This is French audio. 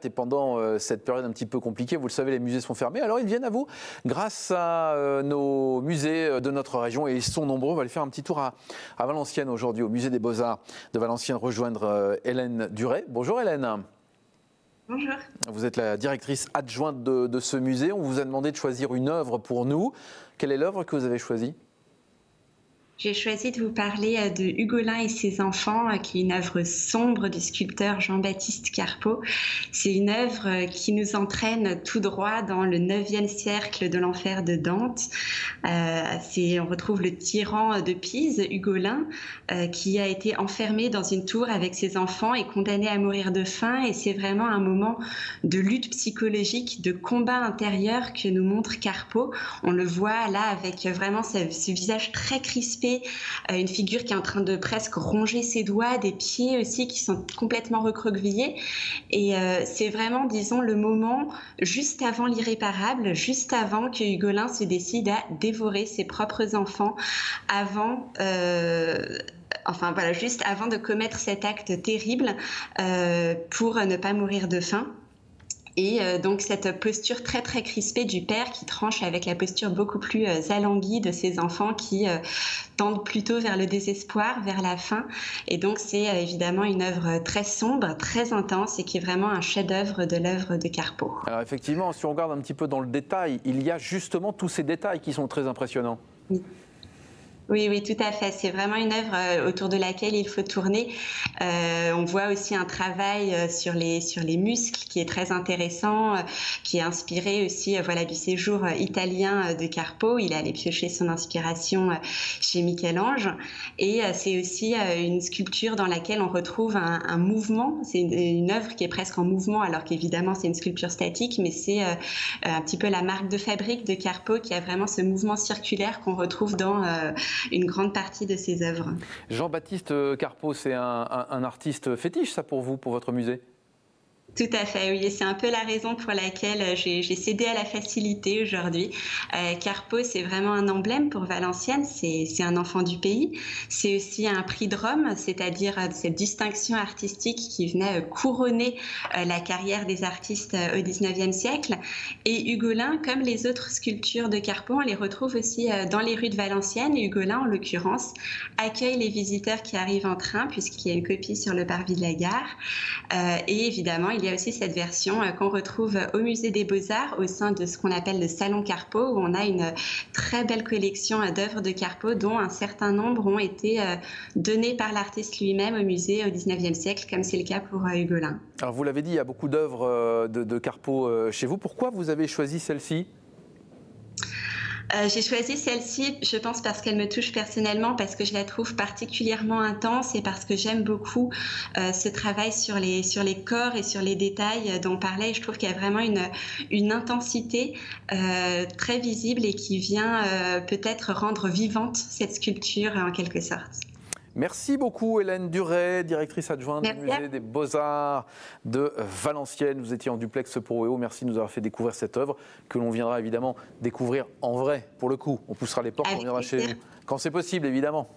Et pendant cette période un petit peu compliquée, vous le savez, les musées sont fermés. Alors ils viennent à vous grâce à nos musées de notre région et ils sont nombreux. On va aller faire un petit tour à Valenciennes aujourd'hui, au musée des Beaux-Arts de Valenciennes, rejoindre Hélène Duret. Bonjour Hélène. Bonjour. Vous êtes la directrice adjointe de ce musée. On vous a demandé de choisir une œuvre pour nous. Quelle est l'œuvre que vous avez choisie ? J'ai choisi de vous parler de Hugolin et ses enfants, qui est une œuvre sombre du sculpteur Jean-Baptiste Carpeaux. C'est une œuvre qui nous entraîne tout droit dans le 9e cercle de l'enfer de Dante. On retrouve le tyran de Pise, Hugolin, qui a été enfermé dans une tour avec ses enfants et condamné à mourir de faim. Et c'est vraiment un moment de lutte psychologique, de combat intérieur que nous montre Carpeaux. On le voit là avec vraiment ce visage très crispé, une figure qui est en train de presque ronger ses doigts, des pieds aussi qui sont complètement recroquevillés. Et c'est vraiment, disons, le moment juste avant l'irréparable, juste avant que Hugolin se décide à dévorer ses propres enfants, juste avant de commettre cet acte terrible pour ne pas mourir de faim. Et donc cette posture très très crispée du père qui tranche avec la posture beaucoup plus alanguie de ses enfants qui tendent plutôt vers le désespoir, vers la faim. Et donc c'est évidemment une œuvre très sombre, très intense et qui est vraiment un chef-d'œuvre de l'œuvre de Carpeaux. Alors effectivement, si on regarde un petit peu dans le détail, il y a justement tous ces détails qui sont très impressionnants. Oui. Oui, tout à fait. C'est vraiment une œuvre autour de laquelle il faut tourner. On voit aussi un travail sur les muscles qui est très intéressant, qui est inspiré aussi du séjour italien de Carpeaux. Il est allé piocher son inspiration chez Michel-Ange. Et c'est aussi une sculpture dans laquelle on retrouve un mouvement. C'est une œuvre qui est presque en mouvement, alors qu'évidemment c'est une sculpture statique, mais c'est un petit peu la marque de fabrique de Carpeaux qui a vraiment ce mouvement circulaire qu'on retrouve dans une grande partie de ses œuvres. Jean-Baptiste Carpeaux, c'est un artiste fétiche, ça, pour vous, pour votre musée ? Tout à fait, oui. Et c'est un peu la raison pour laquelle j'ai cédé à la facilité aujourd'hui. Carpeaux, c'est vraiment un emblème pour Valenciennes. C'est un enfant du pays. C'est aussi un prix de Rome, c'est-à-dire cette distinction artistique qui venait couronner la carrière des artistes au XIXe siècle. Et Hugolin, comme les autres sculptures de Carpeaux, on les retrouve aussi dans les rues de Valenciennes. Hugolin, en l'occurrence, accueille les visiteurs qui arrivent en train, puisqu'il y a une copie sur le parvis de la gare. Et évidemment, il y a aussi cette version qu'on retrouve au musée des Beaux-Arts au sein de ce qu'on appelle le salon Carpeaux, où on a une très belle collection d'œuvres de Carpeaux dont un certain nombre ont été données par l'artiste lui-même au musée au XIXe siècle, comme c'est le cas pour Hugolin. Alors vous l'avez dit, il y a beaucoup d'œuvres de Carpeaux chez vous. Pourquoi vous avez choisi celle-ci ? J'ai choisi celle-ci, je pense, parce qu'elle me touche personnellement, parce que je la trouve particulièrement intense et parce que j'aime beaucoup ce travail sur les corps et sur les détails dont on parlait. Je trouve qu'il y a vraiment une intensité très visible et qui vient peut-être rendre vivante cette sculpture en quelque sorte. Merci beaucoup Hélène Duret, directrice adjointe du musée des Beaux-Arts de Valenciennes. Vous étiez en duplex pour OEO. Merci de nous avoir fait découvrir cette œuvre que l'on viendra évidemment découvrir en vrai. Pour le coup, on poussera les portes, on viendra chez vous quand c'est possible évidemment.